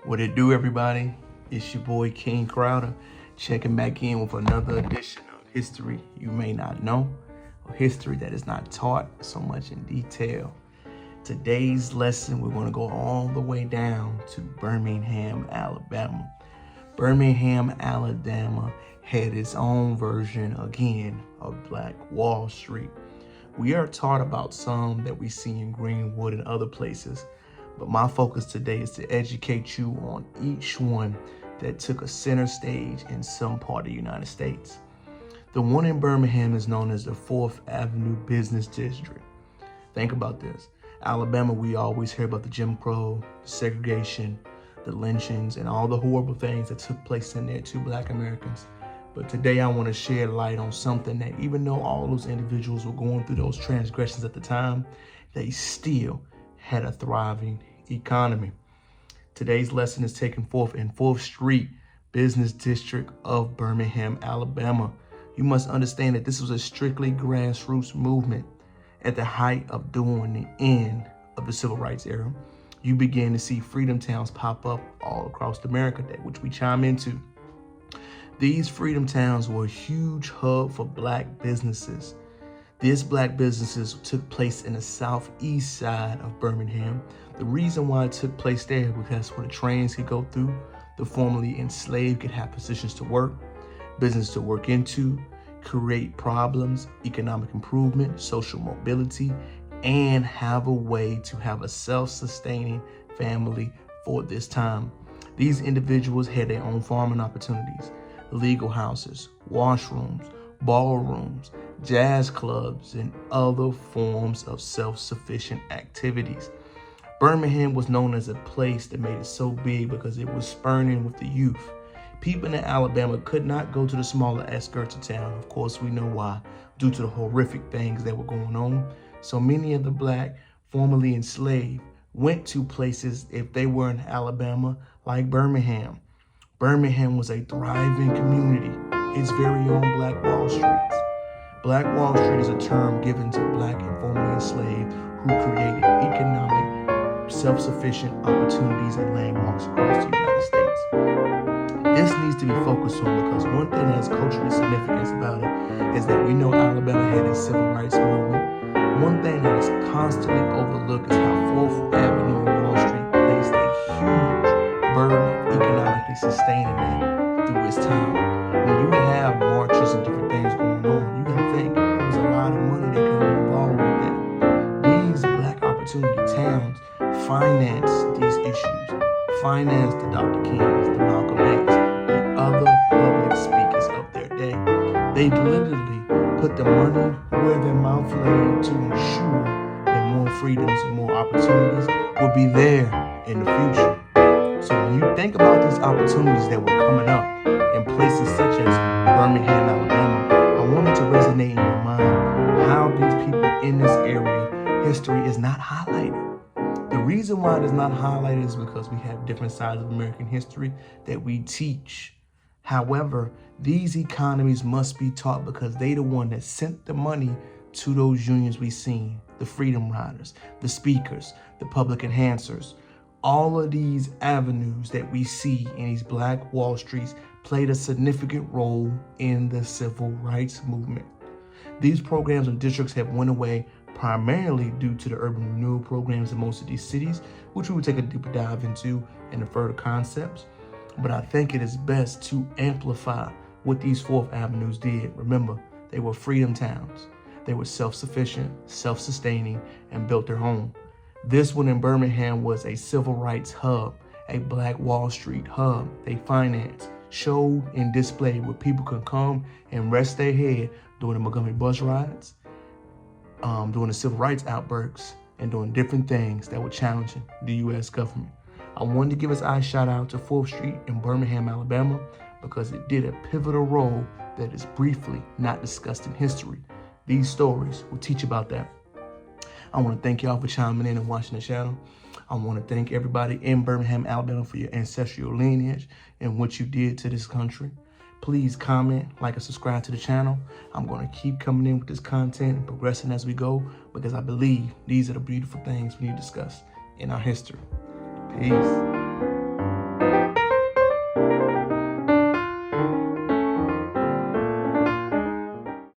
What it do, everybody? It's your boy King Crowder, checking back in with another edition of History You May Not Know, or history that is not taught so much in detail. Today's lesson, we're going to go all the way down to Birmingham, Alabama. Birmingham, Alabama had its own version, again, of Black Wall Street. We are taught about some that we see in Greenwood and other places, but my focus today is to educate you on each one that took a center stage in some part of the United States. The one in Birmingham is known as the 4th Avenue Business District. Think about this. Alabama, we always hear about the Jim Crow, the segregation, the lynchings, and all the horrible things that took place in there to Black Americans. But today I want to shed light on something that even though all those individuals were going through those transgressions at the time, they still had a thriving economy. Today's lesson is taken forth in 4th Street Business District of Birmingham, Alabama. You must understand that this was a strictly grassroots movement. At the height of during the end of the Civil Rights era, you began to see freedom towns pop up all across America, which we chime into. These freedom towns were a huge hub for Black businesses. These Black businesses took place in the southeast side of Birmingham. The reason why it took place there was because where the trains could go through, the formerly enslaved could have positions to work, business to work into, create problems, economic improvement, social mobility, and have a way to have a self-sustaining family for this time. These individuals had their own farming opportunities, legal houses, washrooms, ballrooms, jazz clubs, and other forms of self-sufficient activities. Birmingham was known as a place that made it so big because it was spurning with the youth. People in Alabama could not go to the smaller outskirts of town. Of course, we know why, due to the horrific things that were going on. So many of the Black formerly enslaved went to places, if they were in Alabama, like Birmingham. Birmingham was a thriving community. Its very own Black Wall Street. Black Wall Street is a term given to Black and formerly enslaved who created economic, self-sufficient opportunities and landmarks across the United States. This needs to be focused on because one thing that has cultural significance about it is that we know Alabama had its civil rights movement. One thing that is constantly overlooked is how 4th Avenue and Wall Street placed a huge burden of economically sustaining that through its time. When you have marches and different things going on, you gotta think there's a lot of money that can be involved with that. These Black opportunity towns finance these issues, finance the Dr. Kings, the Malcolm X, the other public speakers of their day. They literally put the money where their mouth lay to ensure that more freedoms and more opportunities will be there in the future. So when you think about these opportunities that were coming up in places such as Birmingham, Alabama, I want it to resonate in your mind how these people in this area, history is not highlighted. The reason why it is not highlighted is because we have different sides of American history that we teach. However, these economies must be taught because they the one that sent the money to those unions we seen, the Freedom Riders, the speakers, the public enhancers. All of these avenues that we see in these Black Wall Streets played a significant role in the civil rights movement. These programs and districts have went away primarily due to the urban renewal programs in most of these cities, which we will take a deeper dive into in the further concepts. But I think it is best to amplify what these 4th Avenues did. Remember, they were freedom towns. They were self-sufficient, self-sustaining, and built their home. This one in Birmingham was a civil rights hub, a Black Wall Street hub. They financed, showed, and displayed where people could come and rest their head during the Montgomery bus rides, during the civil rights outbreaks, and doing different things that were challenging the U.S. government. I wanted to give us a shout out to 4th Street in Birmingham, Alabama, because it did a pivotal role that is briefly not discussed in history. These stories will teach about that. I want to thank y'all for chiming in and watching the channel. I want to thank everybody in Birmingham, Alabama for your ancestral lineage and what you did to this country. Please comment, like, and subscribe to the channel. I'm going to keep coming in with this content and progressing as we go because I believe these are the beautiful things we need to discuss in our history. Peace.